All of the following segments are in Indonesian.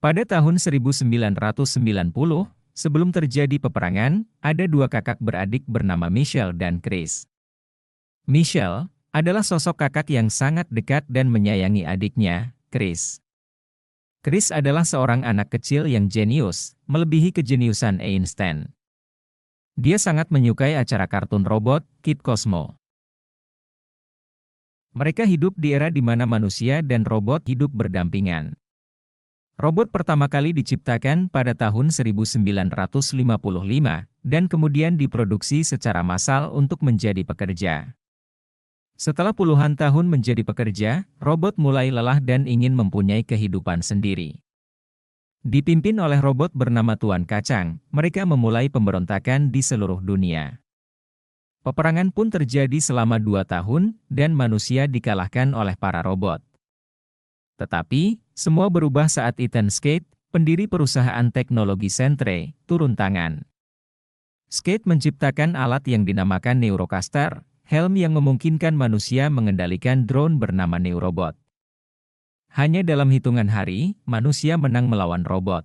Pada tahun 1990, sebelum terjadi peperangan, ada dua kakak beradik bernama Michelle dan Chris. Michelle adalah sosok kakak yang sangat dekat dan menyayangi adiknya, Chris. Chris adalah seorang anak kecil yang jenius, melebihi kejeniusan Einstein. Dia sangat menyukai acara kartun robot, Kid Cosmo. Mereka hidup di era di mana manusia dan robot hidup berdampingan. Robot pertama kali diciptakan pada tahun 1955 dan kemudian diproduksi secara massal untuk menjadi pekerja. Setelah puluhan tahun menjadi pekerja, robot mulai lelah dan ingin mempunyai kehidupan sendiri. Dipimpin oleh robot bernama Tuan Kacang, mereka memulai pemberontakan di seluruh dunia. Peperangan pun terjadi selama 2 tahun, dan manusia dikalahkan oleh para robot. Tetapi, semua berubah saat Ethan Skate, pendiri perusahaan teknologi Centre, turun tangan. Skate menciptakan alat yang dinamakan Neurocaster, helm yang memungkinkan manusia mengendalikan drone bernama Neurobot. Hanya dalam hitungan hari, manusia menang melawan robot.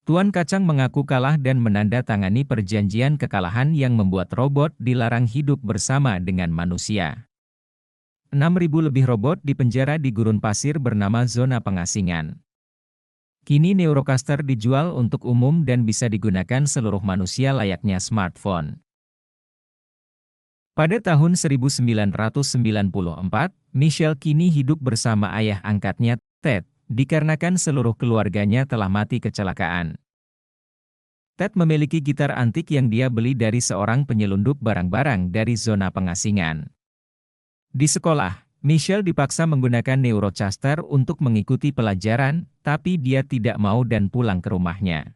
Tuan Kacang mengaku kalah dan menandatangani perjanjian kekalahan yang membuat robot dilarang hidup bersama dengan manusia. 6.000 lebih robot dipenjara di gurun pasir bernama zona pengasingan. Kini Neurocaster dijual untuk umum dan bisa digunakan seluruh manusia layaknya smartphone. Pada tahun 1994, Michelle kini hidup bersama ayah angkatnya, Ted, dikarenakan seluruh keluarganya telah mati kecelakaan. Ted memiliki gitar antik yang dia beli dari seorang penyelundup barang-barang dari zona pengasingan. Di sekolah, Michelle dipaksa menggunakan Neurocaster untuk mengikuti pelajaran, tapi dia tidak mau dan pulang ke rumahnya.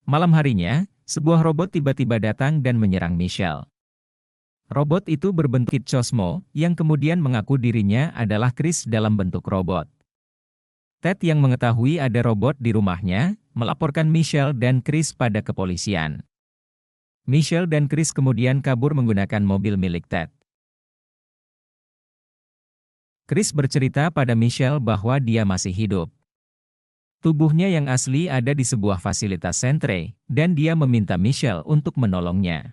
Malam harinya, sebuah robot tiba-tiba datang dan menyerang Michelle. Robot itu berbentuk Kid Cosmo, yang kemudian mengaku dirinya adalah Chris dalam bentuk robot. Ted yang mengetahui ada robot di rumahnya, melaporkan Michelle dan Chris pada kepolisian. Michelle dan Chris kemudian kabur menggunakan mobil milik Ted. Chris bercerita pada Michelle bahwa dia masih hidup. Tubuhnya yang asli ada di sebuah fasilitas Centre, dan dia meminta Michelle untuk menolongnya.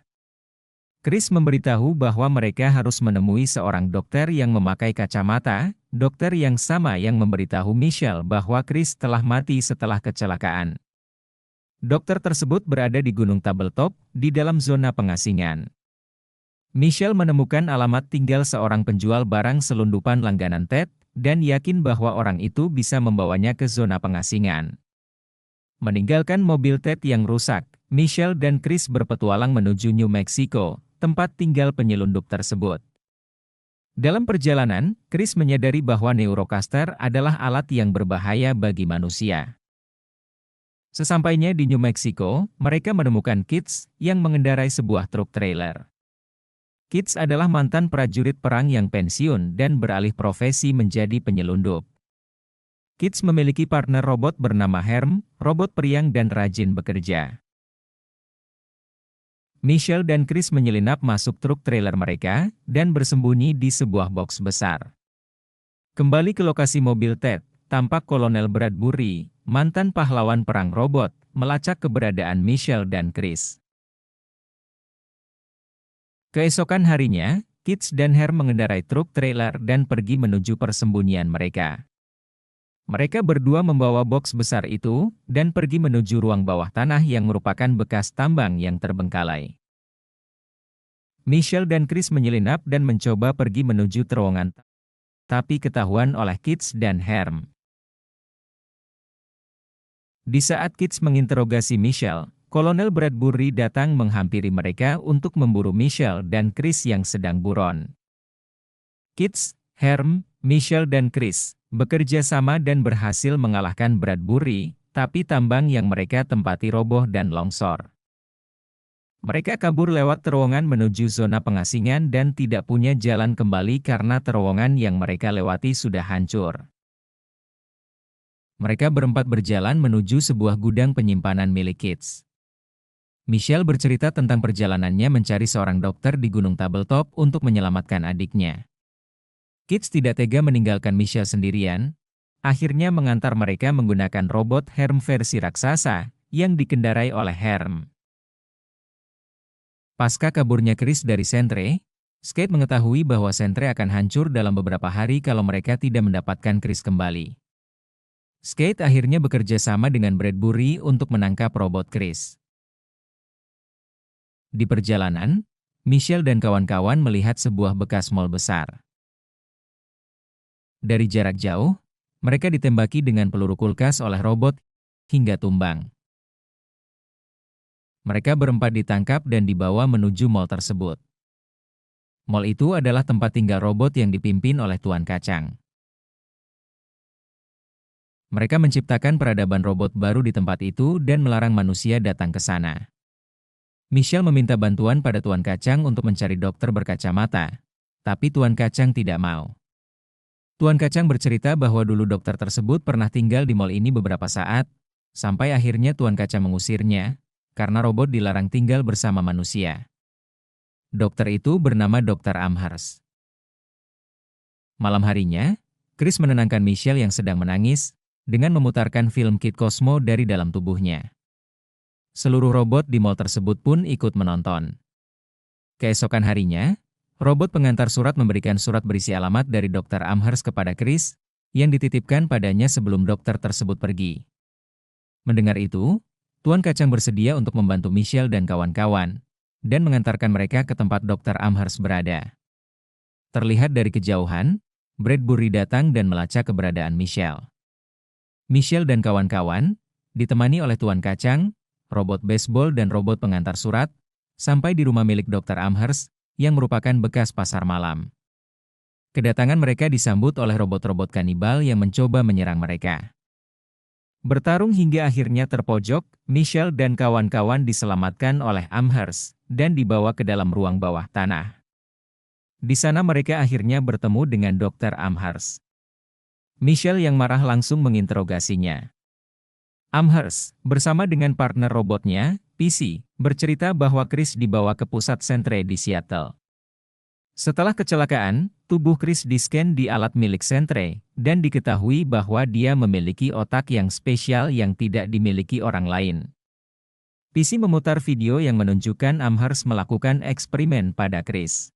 Chris memberitahu bahwa mereka harus menemui seorang dokter yang memakai kacamata, dokter yang sama yang memberitahu Michelle bahwa Chris telah mati setelah kecelakaan. Dokter tersebut berada di Gunung Tabletop, di dalam zona pengasingan. Michelle menemukan alamat tinggal seorang penjual barang selundupan langganan Ted, dan yakin bahwa orang itu bisa membawanya ke zona pengasingan. Meninggalkan mobil Ted yang rusak, Michelle dan Chris berpetualang menuju New Mexico, tempat tinggal penyelundup tersebut. Dalam perjalanan, Chris menyadari bahwa Neurocaster adalah alat yang berbahaya bagi manusia. Sesampainya di New Mexico, mereka menemukan Kids yang mengendarai sebuah truk trailer. Kids adalah mantan prajurit perang yang pensiun dan beralih profesi menjadi penyelundup. Kids memiliki partner robot bernama Herm, robot periang dan rajin bekerja. Michelle dan Chris menyelinap masuk truk trailer mereka, dan bersembunyi di sebuah box besar. Kembali ke lokasi mobil Ted, tampak Kolonel Bradbury, mantan pahlawan perang robot, melacak keberadaan Michelle dan Chris. Keesokan harinya, Kids dan Herm mengendarai truk trailer dan pergi menuju persembunyian mereka. Mereka berdua membawa box besar itu, dan pergi menuju ruang bawah tanah yang merupakan bekas tambang yang terbengkalai. Michelle dan Chris menyelinap dan mencoba pergi menuju terowongan, tapi ketahuan oleh Kids dan Herm. Di saat Kids menginterogasi Michelle, Kolonel Bradbury datang menghampiri mereka untuk memburu Michelle dan Chris yang sedang buron. Kids, Herm, Michelle dan Chris bekerja sama dan berhasil mengalahkan Bradbury, tapi tambang yang mereka tempati roboh dan longsor. Mereka kabur lewat terowongan menuju zona pengasingan dan tidak punya jalan kembali karena terowongan yang mereka lewati sudah hancur. Mereka berempat berjalan menuju sebuah gudang penyimpanan milik Kids. Michelle bercerita tentang perjalanannya mencari seorang dokter di Gunung Tabletop untuk menyelamatkan adiknya. Kids tidak tega meninggalkan Michelle sendirian. akhirnya mengantar mereka menggunakan robot Herm versi raksasa yang dikendarai oleh Herm. Pasca kaburnya Chris dari Sentre, Skate mengetahui bahwa Sentre akan hancur dalam beberapa hari kalau mereka tidak mendapatkan Chris kembali. Skate akhirnya bekerja sama dengan Bradbury untuk menangkap robot Chris. Di perjalanan, Michelle dan kawan-kawan melihat sebuah bekas mall besar. Dari jarak jauh, mereka ditembaki dengan peluru kulkas oleh robot hingga tumbang. Mereka berempat ditangkap dan dibawa menuju mall tersebut. Mall itu adalah tempat tinggal robot yang dipimpin oleh Tuan Kacang. Mereka menciptakan peradaban robot baru di tempat itu dan melarang manusia datang ke sana. Michelle meminta bantuan pada Tuan Kacang untuk mencari dokter berkacamata, tapi Tuan Kacang tidak mau. Tuan Kacang bercerita bahwa dulu dokter tersebut pernah tinggal di mall ini beberapa saat, sampai akhirnya Tuan Kacang mengusirnya, karena robot dilarang tinggal bersama manusia. Dokter itu bernama Dr. Amherst. Malam harinya, Chris menenangkan Michelle yang sedang menangis, dengan memutarkan film Kid Cosmo dari dalam tubuhnya. Seluruh robot di mall tersebut pun ikut menonton. Keesokan harinya, robot pengantar surat memberikan surat berisi alamat dari Dr. Amherst kepada Chris, yang dititipkan padanya sebelum dokter tersebut pergi. Mendengar itu, Tuan Kacang bersedia untuk membantu Michelle dan kawan-kawan, dan mengantarkan mereka ke tempat Dr. Amherst berada. Terlihat dari kejauhan, Bradbury datang dan melacak keberadaan Michelle. Michelle dan kawan-kawan, ditemani oleh Tuan Kacang, robot baseball dan robot pengantar surat, sampai di rumah milik Dr. Amherst, yang merupakan bekas pasar malam. Kedatangan mereka disambut oleh robot-robot kanibal yang mencoba menyerang mereka. Bertarung hingga akhirnya terpojok, Michelle dan kawan-kawan diselamatkan oleh Amherst, dan dibawa ke dalam ruang bawah tanah. Di sana mereka akhirnya bertemu dengan Dr. Amherst. Michelle yang marah langsung menginterogasinya. Amherst, bersama dengan partner robotnya, PC, bercerita bahwa Chris dibawa ke pusat sentre di Seattle. Setelah kecelakaan, tubuh Chris di-scan di alat milik sentre, dan diketahui bahwa dia memiliki otak yang spesial yang tidak dimiliki orang lain. PC memutar video yang menunjukkan Amherst melakukan eksperimen pada Chris.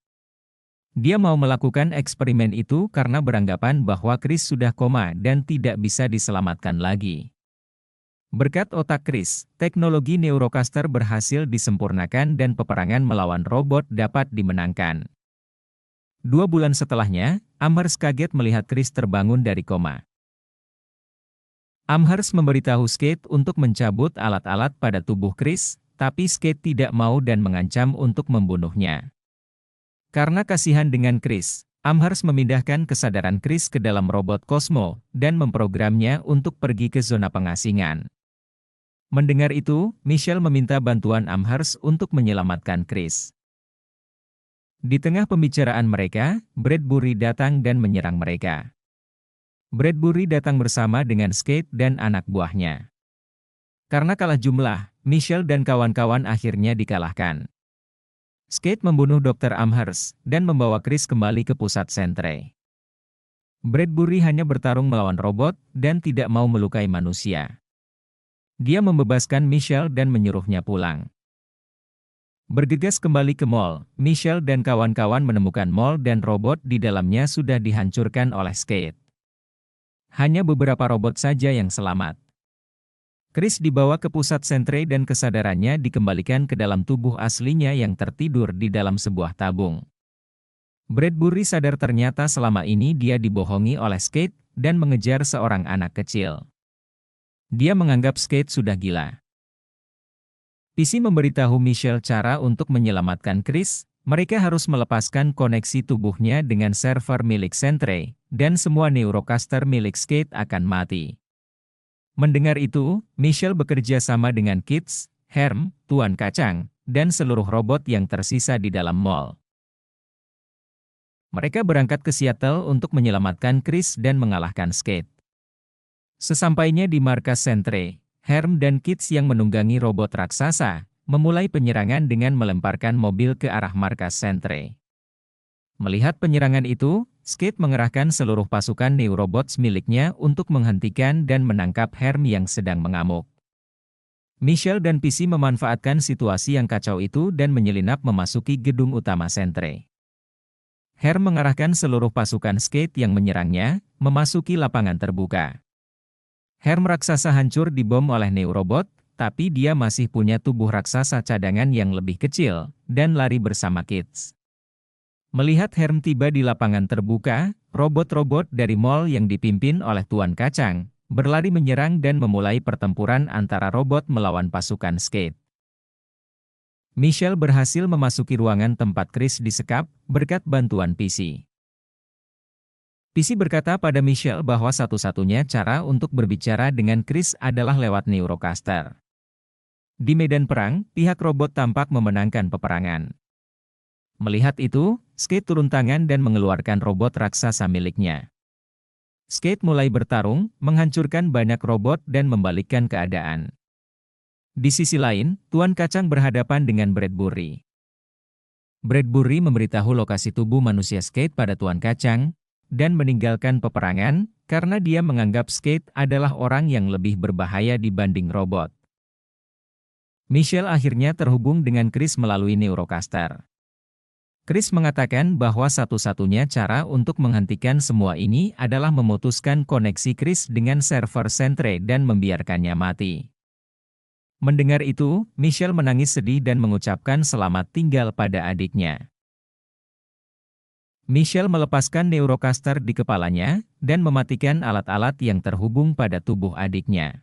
Dia mau melakukan eksperimen itu karena beranggapan bahwa Chris sudah koma dan tidak bisa diselamatkan lagi. Berkat otak Chris, teknologi Neurocaster berhasil disempurnakan dan peperangan melawan robot dapat dimenangkan. 2 bulan setelahnya, Amherst kaget melihat Chris terbangun dari koma. Amherst memberitahu Skate untuk mencabut alat-alat pada tubuh Chris, tapi Skate tidak mau dan mengancam untuk membunuhnya. Karena kasihan dengan Chris, Amherst memindahkan kesadaran Chris ke dalam robot Cosmo dan memprogramnya untuk pergi ke zona pengasingan. Mendengar itu, Michelle meminta bantuan Amherst untuk menyelamatkan Chris. Di tengah pembicaraan mereka, Bradbury datang dan menyerang mereka. Bradbury datang bersama dengan Skate dan anak buahnya. Karena kalah jumlah, Michelle dan kawan-kawan akhirnya dikalahkan. Skate membunuh Dr. Amherst dan membawa Chris kembali ke pusat sentre. Bradbury hanya bertarung melawan robot dan tidak mau melukai manusia. Dia membebaskan Michelle dan menyuruhnya pulang. Bergegas kembali ke mall, Michelle dan kawan-kawan menemukan mall dan robot di dalamnya sudah dihancurkan oleh Skate. Hanya beberapa robot saja yang selamat. Chris dibawa ke pusat sentre dan kesadarannya dikembalikan ke dalam tubuh aslinya yang tertidur di dalam sebuah tabung. Bradbury sadar ternyata selama ini dia dibohongi oleh Skate dan mengejar seorang anak kecil. Dia menganggap Skate sudah gila. PC memberitahu Michelle cara untuk menyelamatkan Chris. Mereka harus melepaskan koneksi tubuhnya dengan server milik Sentre, dan semua Neurocaster milik Skate akan mati. Mendengar itu, Michelle bekerja sama dengan Kids, Herm, Tuan Kacang, dan seluruh robot yang tersisa di dalam mall. Mereka berangkat ke Seattle untuk menyelamatkan Chris dan mengalahkan Skate. Sesampainya di markas Sentre, Herm dan Kids yang menunggangi robot raksasa, memulai penyerangan dengan melemparkan mobil ke arah markas Sentre. Melihat penyerangan itu, Skate mengerahkan seluruh pasukan Neurobots miliknya untuk menghentikan dan menangkap Herm yang sedang mengamuk. Michelle dan PC memanfaatkan situasi yang kacau itu dan menyelinap memasuki gedung utama Sentre. Herm mengarahkan seluruh pasukan Skate yang menyerangnya, memasuki lapangan terbuka. Herm raksasa hancur dibom oleh Neurobot, tapi dia masih punya tubuh raksasa cadangan yang lebih kecil, dan lari bersama Kids. Melihat Herm tiba di lapangan terbuka, robot-robot dari mall yang dipimpin oleh Tuan Kacang, berlari menyerang dan memulai pertempuran antara robot melawan pasukan Skate. Michelle berhasil memasuki ruangan tempat Chris disekap, berkat bantuan PC. PC berkata pada Michelle bahwa satu-satunya cara untuk berbicara dengan Chris adalah lewat Neurocaster. Di medan perang, pihak robot tampak memenangkan peperangan. Melihat itu, Skate turun tangan dan mengeluarkan robot raksasa miliknya. Skate mulai bertarung, menghancurkan banyak robot dan membalikkan keadaan. Di sisi lain, Tuan Kacang berhadapan dengan Bradbury. Bradbury memberitahu lokasi tubuh manusia Skate pada Tuan Kacang, dan meninggalkan peperangan, karena dia menganggap Skate adalah orang yang lebih berbahaya dibanding robot. Michelle akhirnya terhubung dengan Chris melalui Neurocaster. Chris mengatakan bahwa satu-satunya cara untuk menghentikan semua ini adalah memutuskan koneksi Chris dengan server Sentre dan membiarkannya mati. Mendengar itu, Michelle menangis sedih dan mengucapkan selamat tinggal pada adiknya. Michelle melepaskan Neurocaster di kepalanya, dan mematikan alat-alat yang terhubung pada tubuh adiknya.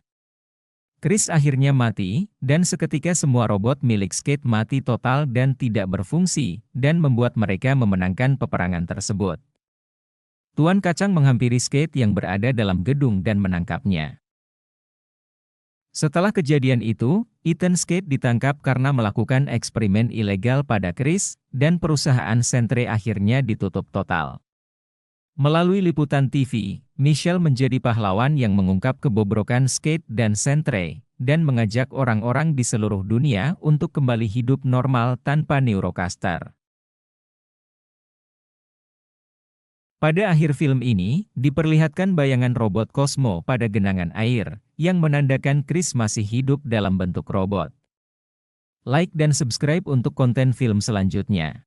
Chris akhirnya mati, dan seketika semua robot milik Skate mati total dan tidak berfungsi, dan membuat mereka memenangkan peperangan tersebut. Tuan Kacang menghampiri Skate yang berada dalam gedung dan menangkapnya. Setelah kejadian itu, Ethan Skate ditangkap karena melakukan eksperimen ilegal pada Chris, dan perusahaan Sentre akhirnya ditutup total. Melalui liputan TV, Michelle menjadi pahlawan yang mengungkap kebobrokan Skate dan Sentre, dan mengajak orang-orang di seluruh dunia untuk kembali hidup normal tanpa Neurocaster. Pada akhir film ini, diperlihatkan bayangan robot Cosmo pada genangan air, yang menandakan Chris masih hidup dalam bentuk robot. Like dan subscribe untuk konten film selanjutnya.